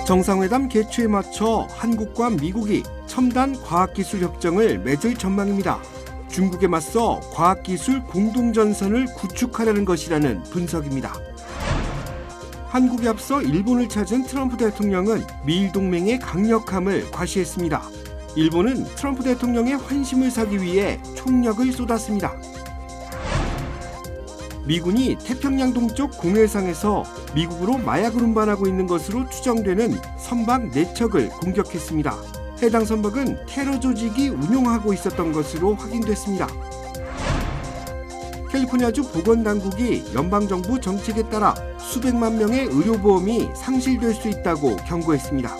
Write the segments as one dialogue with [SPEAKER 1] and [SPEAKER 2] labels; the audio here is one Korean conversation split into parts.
[SPEAKER 1] 정상회담 개최에 맞춰 한국과 미국이 첨단 과학기술 협정을 맺을 전망입니다. 중국에 맞서 과학기술 공동전선을 구축하려는 것이라는 분석입니다. 한국에 앞서 일본을 찾은 트럼프 대통령은 미일 동맹의 강력함을 과시했습니다. 일본은 트럼프 대통령의 환심을 사기 위해 총력을 쏟았습니다. 미군이 태평양 동쪽 공해상에서 미국으로 마약을 운반하고 있는 것으로 추정되는 선박 4척을 공격했습니다. 해당 선박은 테러 조직이 운용하고 있었던 것으로 확인됐습니다. 캘리포니아주 보건당국이 연방정부 정책에 따라 수백만 명의 의료보험이 상실될 수 있다고 경고했습니다.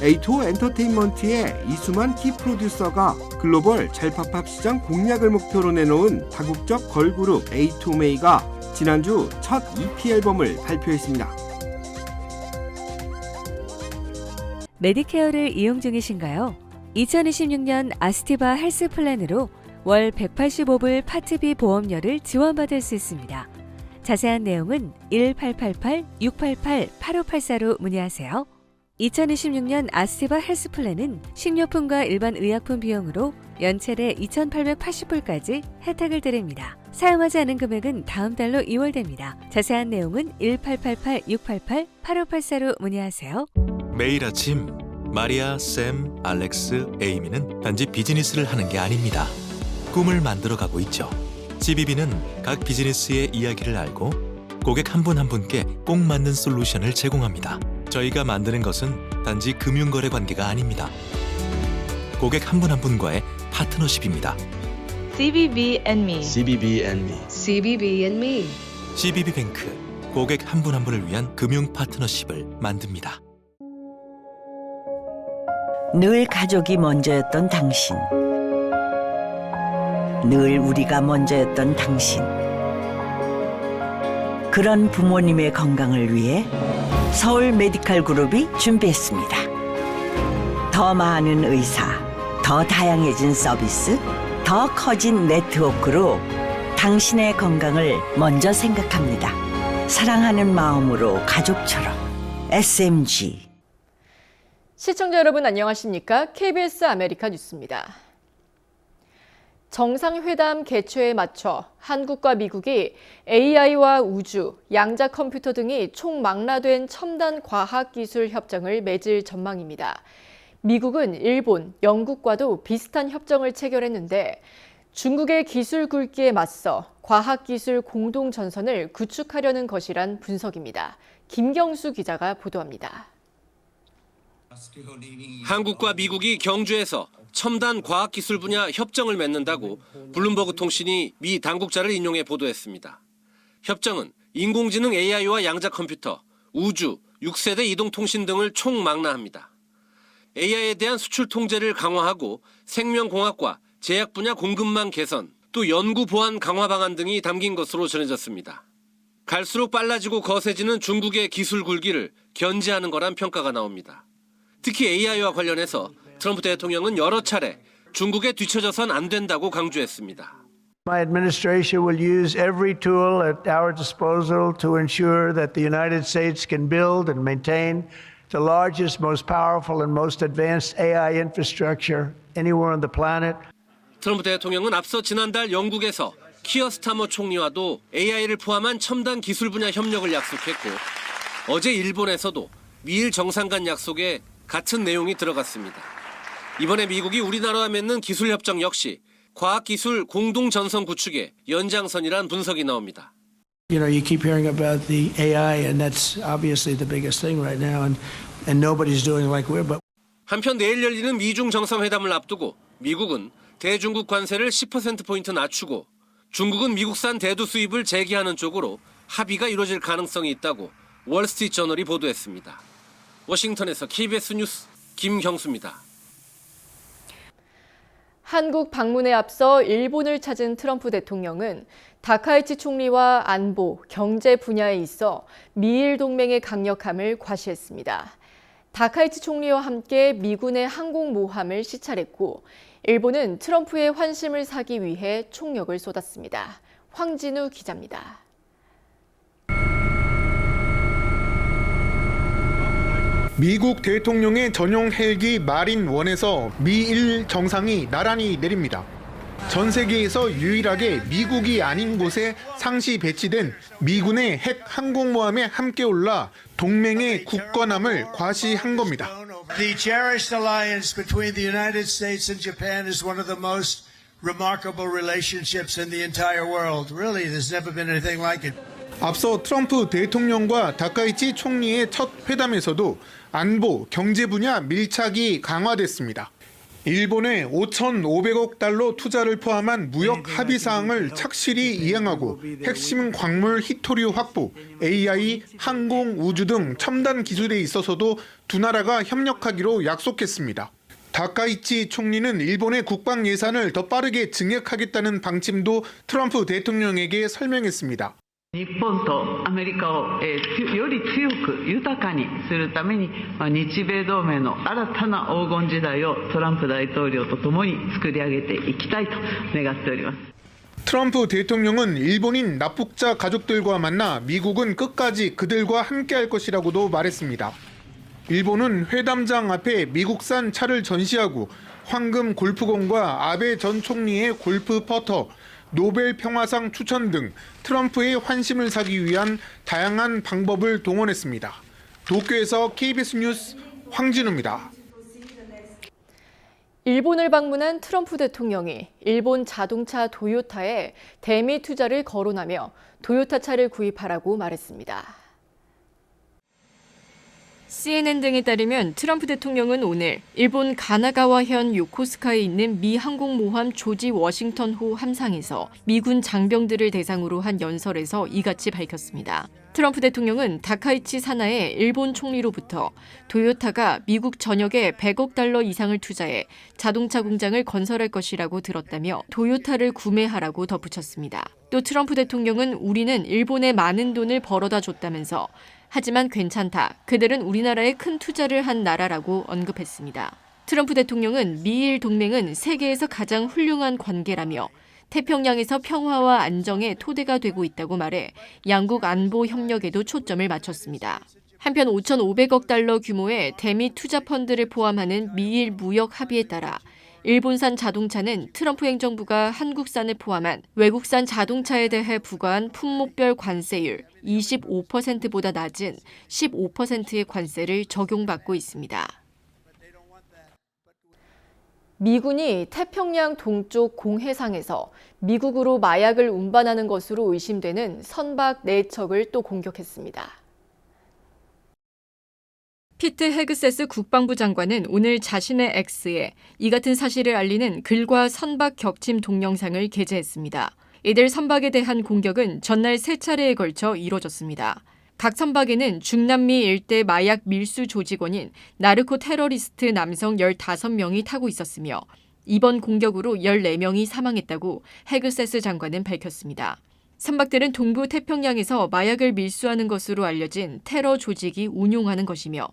[SPEAKER 1] A2O 엔터테인먼트의 이수만 키 프로듀서가 글로벌 젤팝팝 시장 공략을 목표로 내놓은 다국적 걸그룹 A2May가 지난주 첫 EP 앨범을 발표했습니다.
[SPEAKER 2] 메디케어를 이용 중이신가요? 2026년 아스티바 헬스 플랜으로 월 185불 파트비 보험료를 지원받을 수 있습니다. 자세한 내용은 1888-688-8584로 문의하세요. 2026년 아스티바 헬스 플랜은 식료품과 일반 의약품 비용으로 연체대 2,880불까지 혜택을 드립니다. 사용하지 않은 금액은 다음 달로 2월됩니다. 자세한 내용은 1888-688-8584로 문의하세요.
[SPEAKER 3] 매일 아침 마리아, 샘, 알렉스, 에이미는 단지 비즈니스를 하는 게 아닙니다. 꿈을 만들어가고 있죠. GBB는 각 비즈니스의 이야기를 알고 고객 한 분 한 분께 꼭 맞는 솔루션을 제공합니다. 저희가 만드는 것은 단지 금융거래 관계가 아닙니다. 고객 한 분 한 분과의 파트너십입니다.
[SPEAKER 4] CBB and me.
[SPEAKER 5] CBB and me.
[SPEAKER 4] CBB and me.
[SPEAKER 3] CBB뱅크, 고객 한 분 한 분을 위한 금융 파트너십을 만듭니다.
[SPEAKER 6] 늘 가족이 먼저였던 당신. 늘 우리가 먼저였던 당신. 그런 부모님의 건강을 위해 서울 메디칼 그룹이 준비했습니다. 더 많은 의사, 더 다양해진 서비스, 더 커진 네트워크로 당신의 건강을 먼저 생각합니다. 사랑하는 마음으로 가족처럼 SMG.
[SPEAKER 7] 시청자 여러분 안녕하십니까? KBS 아메리카 뉴스입니다. 정상회담 개최에 맞춰 한국과 미국이 AI와 우주, 양자 컴퓨터 등이 총망라된 첨단 과학기술 협정을 맺을 전망입니다. 미국은 일본, 영국과도 비슷한 협정을 체결했는데 중국의 기술 굴기에 맞서 과학기술 공동전선을 구축하려는 것이란 분석입니다. 김경수 기자가 보도합니다.
[SPEAKER 8] 한국과 미국이 경주에서 첨단 과학기술 분야 협정을 맺는다고 블룸버그 통신이 미 당국자를 인용해 보도했습니다. 협정은 인공지능 AI와 양자 컴퓨터, 우주, 6세대 이동통신 등을 총망라합니다. AI에 대한 수출 통제를 강화하고 생명공학과 제약 분야 공급망 개선, 또 연구 보안 강화 방안 등이 담긴 것으로 전해졌습니다. 갈수록 빨라지고 거세지는 중국의 기술 굴기를 견제하는 거란 평가가 나옵니다. 특히 AI와 관련해서 트럼프 대통령은 여러 차례 중국에 뒤처져선 안 된다고 강조했습니다.
[SPEAKER 9] My administration will use every tool at our disposal to ensure that the United States can build and maintain the largest, most powerful and most advanced AI infrastructure anywhere on the planet.
[SPEAKER 8] 트럼프 대통령은 앞서 지난달 영국에서 키어 스타머 총리와도 AI를 포함한 첨단 기술 분야 협력을 약속했고 어제 일본에서도 미일 정상 간 약속에 같은 내용이 들어갔습니다. 이번에 미국이 우리나라와 맺는 기술협정 역시 과학기술 공동전선 구축의 연장선이란 분석이 나옵니다.
[SPEAKER 9] You know, you keep hearing about the AI and that's obviously the biggest thing right now and nobody's doing like we're but
[SPEAKER 8] 한편 내일 열리는 미중 정상회담을 앞두고 미국은 대중국 관세를 10%포인트 낮추고 중국은 미국산 대두 수입을 재개하는 쪽으로 합의가 이루어질 가능성이 있다고 월스트리트저널이 보도했습니다. 워싱턴에서 KBS 뉴스 김경수입니다.
[SPEAKER 7] 한국 방문에 앞서 일본을 찾은 트럼프 대통령은 다카이치 총리와 안보, 경제 분야에 있어 미일 동맹의 강력함을 과시했습니다. 다카이치 총리와 함께 미군의 항공모함을 시찰했고 일본은 트럼프의 환심을 사기 위해 총력을 쏟았습니다. 황진우 기자입니다.
[SPEAKER 5] 미국 대통령의 전용 헬기 마린 1에서 미일 정상이 나란히 내립니다. 전 세계에서 유일하게 미국이 아닌 곳에 상시 배치된 미군의 핵 항공모함에 함께 올라 동맹의 굳건함을 과시한 겁니다.
[SPEAKER 9] The cherished alliance between the United States and Japan is one of the most remarkable relationships in the entire world. Really, there's never been anything like it.
[SPEAKER 5] 앞서 트럼프 대통령과 다카이치 총리의 첫 회담에서도 안보, 경제 분야 밀착이 강화됐습니다. 일본에 5,500억 달러 투자를 포함한 무역 합의 사항을 착실히 이행하고 핵심 광물 히토류 확보, AI, 항공, 우주 등 첨단 기술에 있어서도 두 나라가 협력하기로 약속했습니다. 다카이치 총리는 일본의 국방 예산을 더 빠르게 증액하겠다는 방침도 트럼프 대통령에게 설명했습니다.
[SPEAKER 10] 日本とアメリカをより強く豊かにするために日米同盟の新たな黄金時代をトランプ大統領とともに作り上げていきたいと願っております。
[SPEAKER 5] 트럼프 대통령은 일본인 납북자 가족들과 만나 미국은 끝까지 그들과 함께할 것이라고도 말했습니다. 일본은 회담장 앞에 미국산 차를 전시하고 황금 골프공과 아베 전 총리의 골프 퍼터, 노벨 평화상 추천 등 트럼프의 환심을 사기 위한 다양한 방법을 동원했습니다. 도쿄에서 KBS 뉴스 황진우입니다.
[SPEAKER 7] 일본을 방문한 트럼프 대통령이 일본 자동차 도요타에 대미 투자를 거론하며 도요타 차를 구입하라고 말했습니다. CNN 등에 따르면 트럼프 대통령은 오늘 일본 가나가와현 요코스카에 있는 미 항공모함 조지 워싱턴호 함상에서 미군 장병들을 대상으로 한 연설에서 이같이 밝혔습니다. 트럼프 대통령은 다카이치 사나의 일본 총리로부터 도요타가 미국 전역에 100억 달러 이상을 투자해 자동차 공장을 건설할 것이라고 들었다며 도요타를 구매하라고 덧붙였습니다. 또 트럼프 대통령은 우리는 일본에 많은 돈을 벌어다 줬다면서 하지만 괜찮다. 그들은 우리나라에 큰 투자를 한 나라라고 언급했습니다. 트럼프 대통령은 미일 동맹은 세계에서 가장 훌륭한 관계라며 태평양에서 평화와 안정의 토대가 되고 있다고 말해 양국 안보 협력에도 초점을 맞췄습니다. 한편 5,500억 달러 규모의 대미 투자 펀드를 포함하는 미일 무역 합의에 따라 일본산 자동차는 트럼프 행정부가 한국산을 포함한 외국산 자동차에 대해 부과한 품목별 관세율 25%보다 낮은 15%의 관세를 적용받고 있습니다. 미군이 태평양 동쪽 공해상에서 미국으로 마약을 운반하는 것으로 의심되는 선박 4척을 또 공격했습니다. 피트 헤그세스 국방부 장관은 오늘 자신의 X에 이 같은 사실을 알리는 글과 선박 격침 동영상을 게재했습니다. 이들 선박에 대한 공격은 전날 3차례에 걸쳐 이뤄졌습니다. 각 선박에는 중남미 일대 마약 밀수 조직원인 나르코 테러리스트 남성 15명이 타고 있었으며 이번 공격으로 14명이 사망했다고 헤그세스 장관은 밝혔습니다. 선박들은 동부 태평양에서 마약을 밀수하는 것으로 알려진 테러 조직이 운용하는 것이며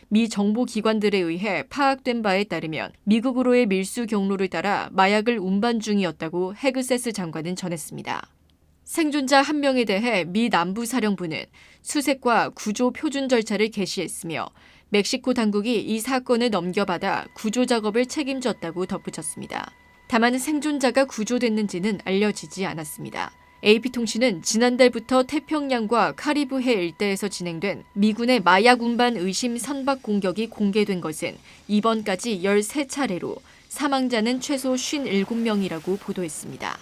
[SPEAKER 7] 미 정보기관들에 의해 파악된 바에 따르면 미국으로의 밀수 경로를 따라 마약을 운반 중이었다고 헤그세스 장관은 전했습니다. 생존자 1명에 대해 미 남부사령부는 수색과 구조 표준 절차를 개시했으며 멕시코 당국이 이 사건을 넘겨받아 구조 작업을 책임졌다고 덧붙였습니다. 다만 생존자가 구조됐는지는 알려지지 않았습니다. AP통신은 지난달부터 태평양과 카리브해 일대에서 진행된 미군의 마약 운반 의심 선박 공격이 공개된 것은 이번까지 13차례로 사망자는 최소 57명이라고 보도했습니다.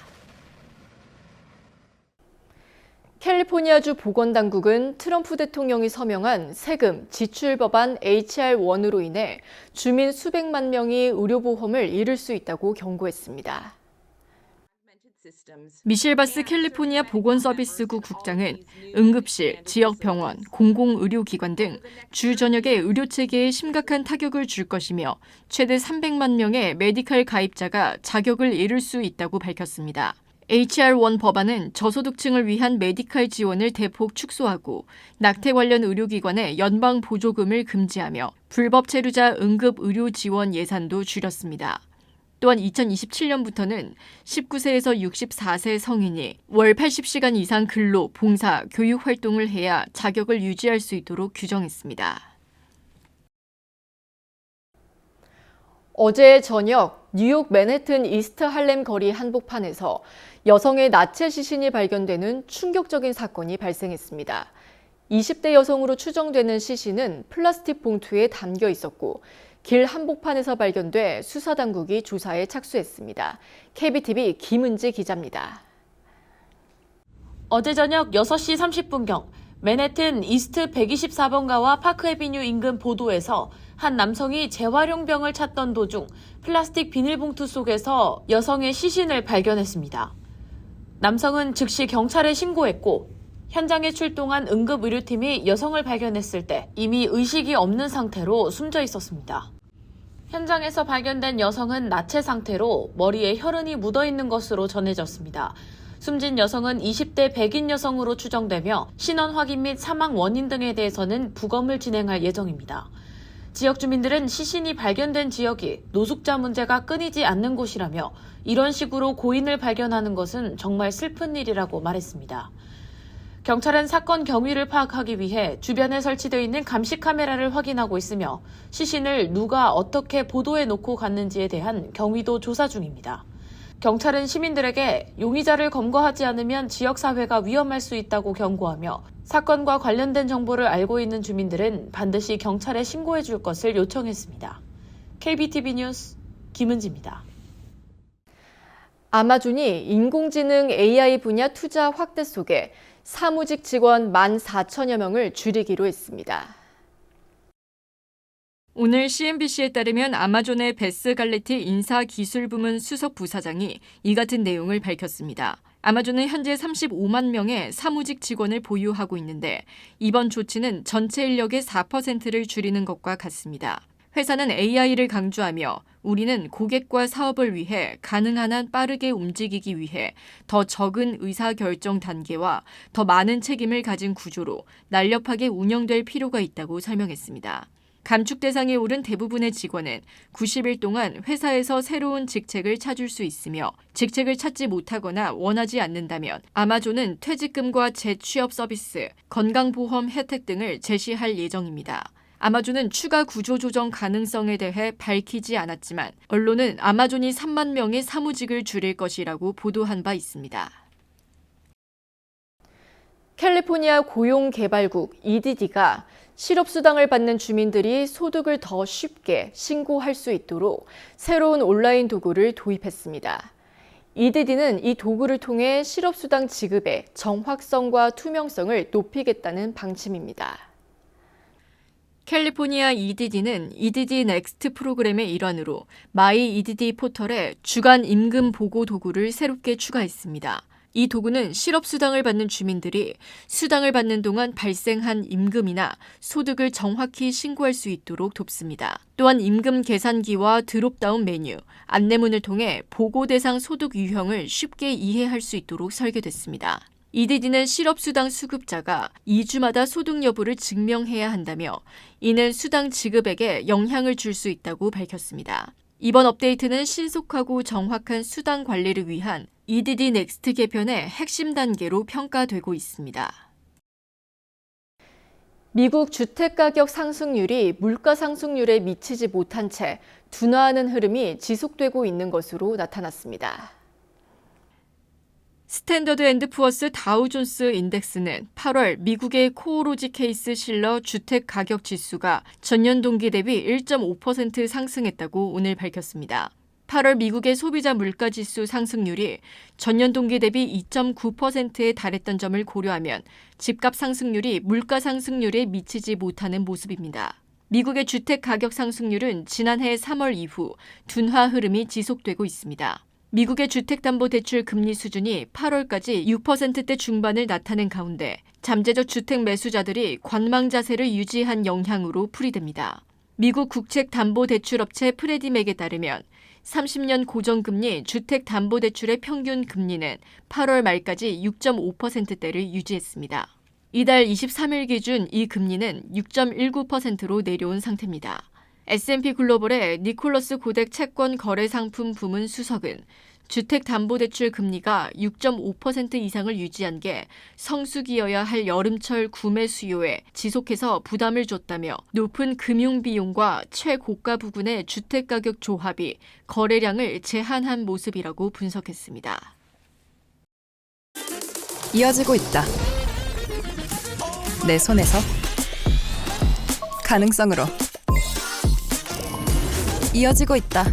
[SPEAKER 7] 캘리포니아주 보건당국은 트럼프 대통령이 서명한 세금 지출 법안 HR1으로 인해 주민 수백만 명이 의료보험을 잃을 수 있다고 경고했습니다. 미셸 바스 캘리포니아 보건서비스국 국장은 응급실, 지역병원, 공공의료기관 등 주 전역의 의료체계에 심각한 타격을 줄 것이며 최대 300만 명의 메디칼 가입자가 자격을 잃을 수 있다고 밝혔습니다. HR1 법안은 저소득층을 위한 메디칼 지원을 대폭 축소하고 낙태 관련 의료기관의 연방 보조금을 금지하며 불법 체류자 응급 의료 지원 예산도 줄였습니다. 또한 2027년부터는 19세에서 64세 성인이 월 80시간 이상 근로, 봉사, 교육 활동을 해야 자격을 유지할 수 있도록 규정했습니다. 어제 저녁 뉴욕 맨해튼 이스트 할렘 거리 한복판에서 여성의 나체 시신이 발견되는 충격적인 사건이 발생했습니다. 20대 여성으로 추정되는 시신은 플라스틱 봉투에 담겨 있었고 길 한복판에서 발견돼 수사당국이 조사에 착수했습니다. KBTV 김은지 기자입니다.
[SPEAKER 11] 어제 저녁 6시 30분경 맨해튼 이스트 124번가와 파크애비뉴 인근 보도에서 한 남성이 재활용병을 찾던 도중 플라스틱 비닐봉투 속에서 여성의 시신을 발견했습니다. 남성은 즉시 경찰에 신고했고 현장에 출동한 응급의료팀이 여성을 발견했을 때 이미 의식이 없는 상태로 숨져 있었습니다. 현장에서 발견된 여성은 나체 상태로 머리에 혈흔이 묻어있는 것으로 전해졌습니다. 숨진 여성은 20대 백인 여성으로 추정되며 신원 확인 및 사망 원인 등에 대해서는 부검을 진행할 예정입니다. 지역 주민들은 시신이 발견된 지역이 노숙자 문제가 끊이지 않는 곳이라며 이런 식으로 고인을 발견하는 것은 정말 슬픈 일이라고 말했습니다. 경찰은 사건 경위를 파악하기 위해 주변에 설치되어 있는 감시 카메라를 확인하고 있으며 시신을 누가 어떻게 보도해 놓고 갔는지에 대한 경위도 조사 중입니다. 경찰은 시민들에게 용의자를 검거하지 않으면 지역사회가 위험할 수 있다고 경고하며 사건과 관련된 정보를 알고 있는 주민들은 반드시 경찰에 신고해 줄 것을 요청했습니다. KBTV 뉴스 김은지입니다.
[SPEAKER 7] 아마존이 인공지능 AI 분야 투자 확대 속에 사무직 직원 14,000여 명을 줄이기로 했습니다.
[SPEAKER 12] 오늘 CNBC에 따르면 아마존의 베스 갈레티 인사기술부문 수석 부사장이 이 같은 내용을 밝혔습니다. 아마존은 현재 35만 명의 사무직 직원을 보유하고 있는데 이번 조치는 전체 인력의 4%를 줄이는 것과 같습니다. 회사는 AI를 강조하며 우리는 고객과 사업을 위해 가능한 한 빠르게 움직이기 위해 더 적은 의사결정 단계와 더 많은 책임을 가진 구조로 날렵하게 운영될 필요가 있다고 설명했습니다. 감축 대상에 오른 대부분의 직원은 90일 동안 회사에서 새로운 직책을 찾을 수 있으며 직책을 찾지 못하거나 원하지 않는다면 아마존은 퇴직금과 재취업 서비스, 건강보험 혜택 등을 제시할 예정입니다. 아마존은 추가 구조조정 가능성에 대해 밝히지 않았지만 언론은 아마존이 3만 명의 사무직을 줄일 것이라고 보도한 바 있습니다.
[SPEAKER 7] 캘리포니아 고용개발국 EDD가 실업수당을 받는 주민들이 소득을 더 쉽게 신고할 수 있도록 새로운 온라인 도구를 도입했습니다. EDD는 이 도구를 통해 실업수당 지급의 정확성과 투명성을 높이겠다는 방침입니다.
[SPEAKER 12] 캘리포니아 EDD는 EDD 넥스트 프로그램의 일환으로 마이 EDD 포털에 주간 임금 보고 도구를 새롭게 추가했습니다. 이 도구는 실업수당을 받는 주민들이 수당을 받는 동안 발생한 임금이나 소득을 정확히 신고할 수 있도록 돕습니다. 또한 임금 계산기와 드롭다운 메뉴, 안내문을 통해 보고 대상 소득 유형을 쉽게 이해할 수 있도록 설계됐습니다. EDD는 실업수당 수급자가 2주마다 소득 여부를 증명해야 한다며 이는 수당 지급액에 영향을 줄 수 있다고 밝혔습니다. 이번 업데이트는 신속하고 정확한 수당 관리를 위한 EDD 넥스트 개편의 핵심 단계로 평가되고 있습니다.
[SPEAKER 7] 미국 주택가격 상승률이 물가 상승률에 미치지 못한 채 둔화하는 흐름이 지속되고 있는 것으로 나타났습니다.
[SPEAKER 12] 스탠더드 앤드 푸어스 다우존스 인덱스는 8월 미국의 코오로지 케이스 실러 주택 가격 지수가 전년 동기 대비 1.5% 상승했다고 오늘 밝혔습니다. 8월 미국의 소비자 물가 지수 상승률이 전년 동기 대비 2.9%에 달했던 점을 고려하면 집값 상승률이 물가 상승률에 미치지 못하는 모습입니다. 미국의 주택 가격 상승률은 지난해 3월 이후 둔화 흐름이 지속되고 있습니다. 미국의 주택담보대출 금리 수준이 8월까지 6%대 중반을 나타낸 가운데 잠재적 주택 매수자들이 관망 자세를 유지한 영향으로 풀이됩니다. 미국 국책담보대출업체 프레디맥에 따르면 30년 고정금리 주택담보대출의 평균 금리는 8월 말까지 6.5%대를 유지했습니다. 이달 23일 기준 이 금리는 6.19%로 내려온 상태입니다. S&P 글로벌의 니콜러스 고덱 채권 거래 상품 부문 수석은 주택담보대출 금리가 6.5% 이상을 유지한 게 성수기여야 할 여름철 구매 수요에 지속해서 부담을 줬다며 높은 금융비용과 최고가 부근의 주택가격 조합이 거래량을 제한한 모습이라고 분석했습니다.
[SPEAKER 13] 이어지고 있다. 내 손에서 가능성으로 이어지고 있다.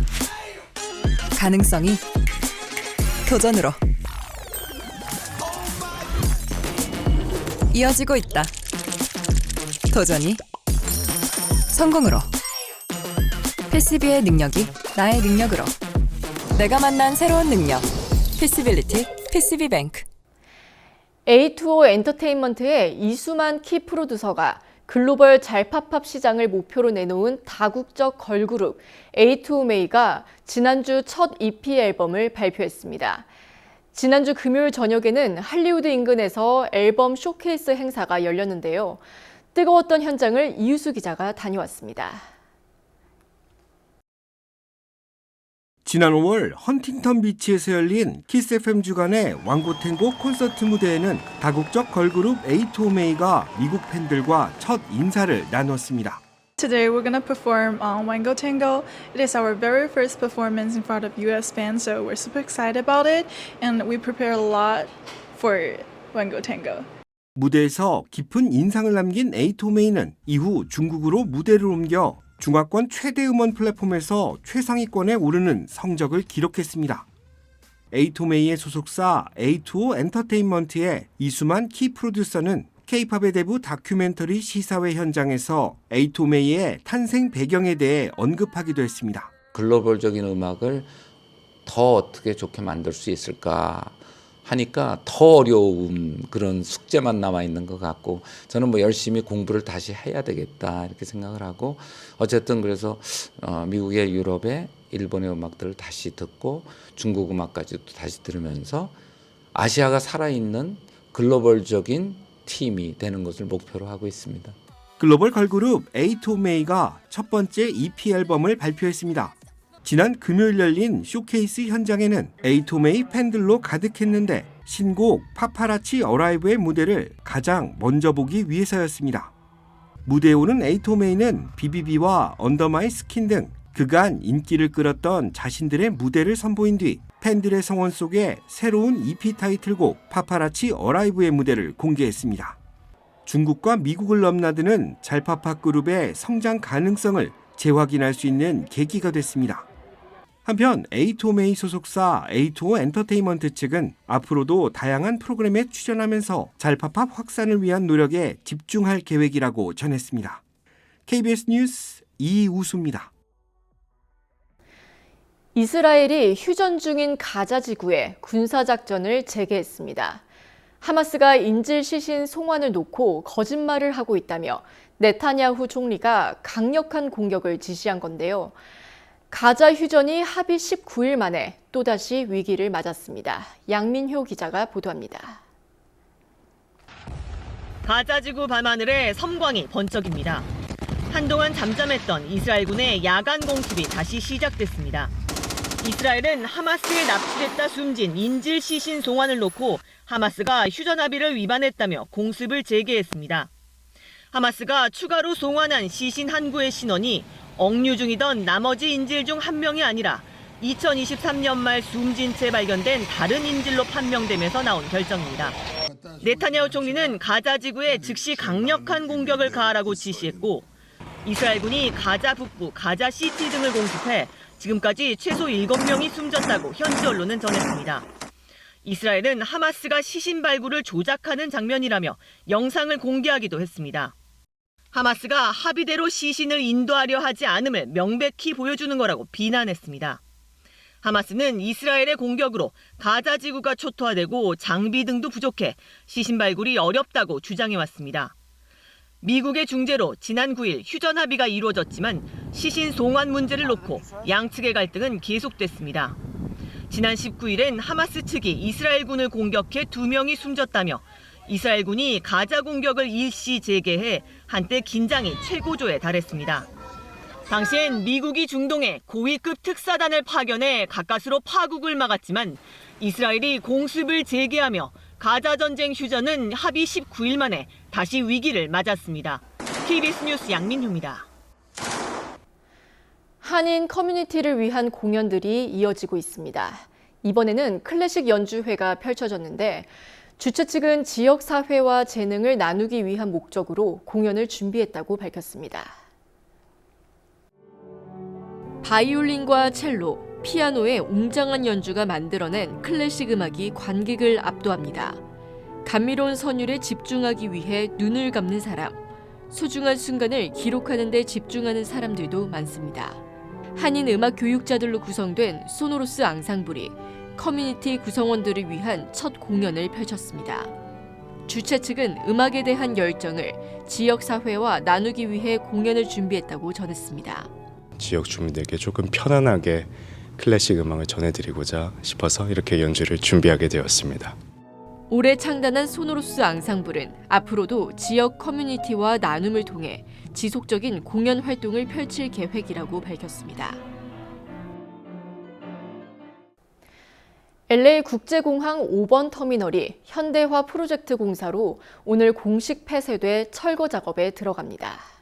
[SPEAKER 13] 가능성이 도전으로 이어지고 있다. 도전이 성공으로. 피시비의 능력이 나의 능력으로. 내가 만난 새로운 능력. 피시빌리티 피시비뱅크.
[SPEAKER 7] A2O 엔터테인먼트의 이수만 키 프로듀서가 글로벌 잘팝팝 시장을 목표로 내놓은 다국적 걸그룹 A2OMEI가 지난주 첫 EP 앨범을 발표했습니다. 지난주 금요일 저녁에는 할리우드 인근에서 앨범 쇼케이스 행사가 열렸는데요. 뜨거웠던 현장을 이유수 기자가 다녀왔습니다.
[SPEAKER 1] 지난 5월 헌팅턴 비치에서 열린 키스 FM 주간의 왕고탱고 콘서트 무대에는 다국적 걸그룹 A2OMEI가 미국 팬들과 첫 인사를 나눴습니다.
[SPEAKER 14] Today we're going to perform on Wango Tango. It is our very first performance in front of US fans, so we're super excited about it and we prepare a lot for Wango Tango.
[SPEAKER 1] 무대에서 깊은 인상을 남긴 A2OMEI는 이후 중국으로 무대를 옮겨 중화권 최대 음원 플랫폼에서 최상위권에 오르는 성적을 기록했습니다. A2OMEI의 소속사 A2O 엔터테인먼트의 이수만 키 프로듀서는 K-팝의 대부 다큐멘터리 시사회 현장에서 A2OMEI의 탄생 배경에 대해 언급하기도 했습니다.
[SPEAKER 15] 글로벌적인 음악을 더 어떻게 좋게 만들 수 있을까 하니까 더 어려운 그런 숙제만 남아있는 것 같고 저는 열심히 공부를 다시 해야 되겠다 이렇게 생각을 하고 어쨌든 그래서 미국의 유럽의 일본의 음악들을 다시 듣고 중국 음악까지도 다시 들으면서 아시아가 살아있는 글로벌적인 팀이 되는 것을 목표로 하고 있습니다.
[SPEAKER 1] 글로벌 걸그룹 A2OMEI가 첫 번째 EP 앨범을 발표했습니다. 지난 금요일 열린 쇼케이스 현장에는 A2OMEI 팬들로 가득했는데 신곡 파파라치 어라이브의 무대를 가장 먼저 보기 위해서였습니다. 무대에 오는 A2OMEI는 BBB와 언더 마이 스킨 등 그간 인기를 끌었던 자신들의 무대를 선보인 뒤 팬들의 성원 속에 새로운 EP 타이틀곡 파파라치 어라이브의 무대를 공개했습니다. 중국과 미국을 넘나드는 잘팝팝 그룹의 성장 가능성을 재확인할 수 있는 계기가 됐습니다. 한편 A2OMEI 소속사 A2O 엔터테인먼트 측은 앞으로도 다양한 프로그램에 출연하면서 잘팝팝 확산을 위한 노력에 집중할 계획이라고 전했습니다. KBS 뉴스 이우수입니다.
[SPEAKER 7] 이스라엘이 휴전 중인 가자 지구에 군사작전을 재개했습니다. 하마스가 인질 시신 송환을 놓고 거짓말을 하고 있다며 네타냐후 총리가 강력한 공격을 지시한 건데요. 가자 휴전이 합의 19일 만에 또다시 위기를 맞았습니다. 양민효 기자가 보도합니다.
[SPEAKER 16] 가자 지구 밤하늘에 섬광이 번쩍입니다. 한동안 잠잠했던 이스라엘군의 야간 공습이 다시 시작됐습니다. 이스라엘은 하마스에 납치됐다 숨진 인질 시신 송환을 놓고 하마스가 휴전 합의를 위반했다며 공습을 재개했습니다. 하마스가 추가로 송환한 시신 한 구의 신원이 억류 중이던 나머지 인질 중 한 명이 아니라 2023년 말 숨진 채 발견된 다른 인질로 판명되면서 나온 결정입니다. 네타냐후 총리는 가자 지구에 즉시 강력한 공격을 가하라고 지시했고 이스라엘군이 가자 북부, 가자 시티 등을 공습해 지금까지 최소 7명이 숨졌다고 현지 언론은 전했습니다. 이스라엘은 하마스가 시신 발굴을 조작하는 장면이라며 영상을 공개하기도 했습니다. 하마스가 합의대로 시신을 인도하려 하지 않음을 명백히 보여주는 거라고 비난했습니다. 하마스는 이스라엘의 공격으로 가자 지구가 초토화되고 장비 등도 부족해 시신 발굴이 어렵다고 주장해왔습니다. 미국의 중재로 지난 9일 휴전 합의가 이루어졌지만 시신 송환 문제를 놓고 양측의 갈등은 계속됐습니다. 지난 19일엔 하마스 측이 이스라엘군을 공격해 2명이 숨졌다며 이스라엘군이 가자 공격을 일시 재개해 한때 긴장이 최고조에 달했습니다. 당시엔 미국이 중동에 고위급 특사단을 파견해 가까스로 파국을 막았지만 이스라엘이 공습을 재개하며 가자 전쟁 휴전은 합의 19일 만에 다시 위기를 맞았습니다. KBS 뉴스 양민휴입니다.
[SPEAKER 7] 한인 커뮤니티를 위한 공연들이 이어지고 있습니다. 이번에는 클래식 연주회가 펼쳐졌는데 주최 측은 지역사회와 재능을 나누기 위한 목적으로 공연을 준비했다고 밝혔습니다.
[SPEAKER 12] 바이올린과 첼로, 피아노의 웅장한 연주가 만들어낸 클래식 음악이 관객을 압도합니다. 감미로운 선율에 집중하기 위해 눈을 감는 사람, 소중한 순간을 기록하는 데 집중하는 사람들도 많습니다. 한인 음악 교육자들로 구성된 소노로스 앙상블이 커뮤니티 구성원들을 위한 첫 공연을 펼쳤습니다. 주최 측은 음악에 대한 열정을 지역사회와 나누기 위해 공연을 준비했다고 전했습니다.
[SPEAKER 17] 지역 주민들께 조금 편안하게 클래식 음악을 전해드리고자 싶어서 이렇게 연주를 준비하게 되었습니다.
[SPEAKER 12] 올해 창단한 소노로스 앙상블은 앞으로도 지역 커뮤니티와 나눔을 통해 지속적인 공연 활동을 펼칠 계획이라고 밝혔습니다.
[SPEAKER 7] LA 국제공항 5번 터미널이 현대화 프로젝트 공사로 오늘 공식 폐쇄돼 철거 작업에 들어갑니다.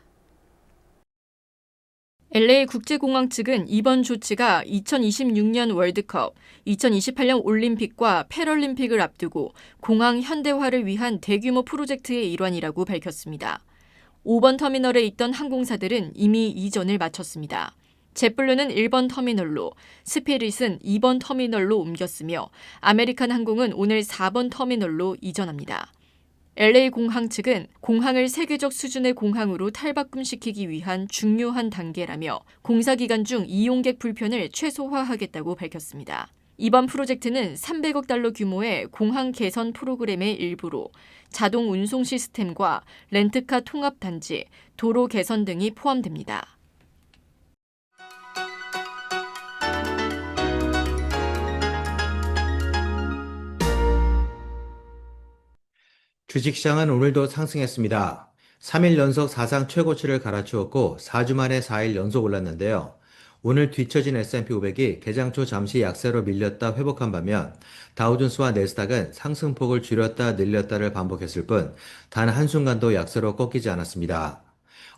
[SPEAKER 12] LA 국제공항 측은 이번 조치가 2026년 월드컵, 2028년 올림픽과 패럴림픽을 앞두고 공항 현대화를 위한 대규모 프로젝트의 일환이라고 밝혔습니다. 5번 터미널에 있던 항공사들은 이미 이전을 마쳤습니다. 젯블루는 1번 터미널로, 스피릿은 2번 터미널로 옮겼으며 아메리칸 항공은 오늘 4번 터미널로 이전합니다. LA 공항 측은 공항을 세계적 수준의 공항으로 탈바꿈시키기 위한 중요한 단계라며 공사 기간 중 이용객 불편을 최소화하겠다고 밝혔습니다. 이번 프로젝트는 300억 달러 규모의 공항 개선 프로그램의 일부로 자동 운송 시스템과 렌트카 통합 단지, 도로 개선 등이 포함됩니다.
[SPEAKER 18] 주식시장은 오늘도 상승했습니다. 3일 연속 사상 최고치를 갈아치웠고 4주 만에 4일 연속 올랐는데요. 오늘 뒤처진 S&P 500이 개장 초 잠시 약세로 밀렸다 회복한 반면 다우존스와 내스닥은 상승폭을 줄였다 늘렸다를 반복했을 뿐 단 한순간도 약세로 꺾이지 않았습니다.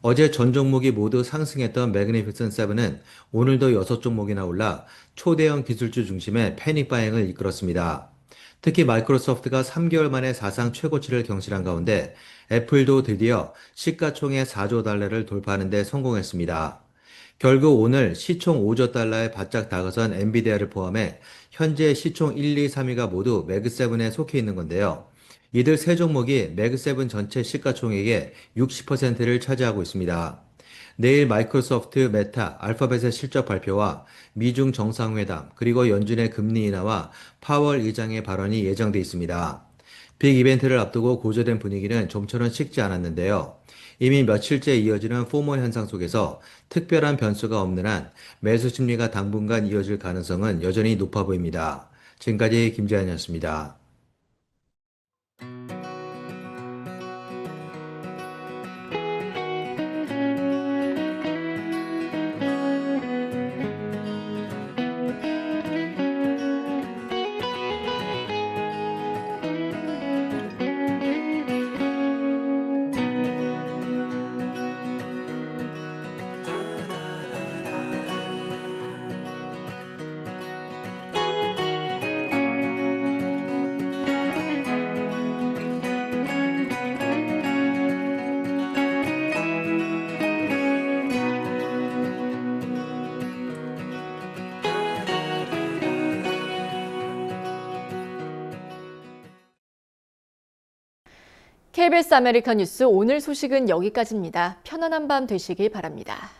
[SPEAKER 18] 어제 전 종목이 모두 상승했던 매그니피센트 7은 오늘도 6종목이나 올라 초대형 기술주 중심의 패닉 바잉을 이끌었습니다. 특히 마이크로소프트가 3개월 만에 사상 최고치를 경신한 가운데 애플도 드디어 시가총액 4조 달러를 돌파하는 데 성공했습니다. 결국 오늘 시총 5조 달러에 바짝 다가선 엔비디아를 포함해 현재 시총 1, 2, 3위가 모두 매그7에 속해 있는 건데요. 이들 세 종목이 매그7 전체 시가총액의 60%를 차지하고 있습니다. 내일 마이크로소프트, 메타, 알파벳의 실적 발표와 미중 정상회담, 그리고 연준의 금리 인하와 파월 의장의 발언이 예정돼 있습니다. 빅 이벤트를 앞두고 고조된 분위기는 좀처럼 식지 않았는데요. 이미 며칠째 이어지는 포모 현상 속에서 특별한 변수가 없는 한 매수 심리가 당분간 이어질 가능성은 여전히 높아 보입니다. 지금까지 김재환이었습니다.
[SPEAKER 7] KBS 아메리카 뉴스 오늘 소식은 여기까지입니다. 편안한 밤 되시길 바랍니다.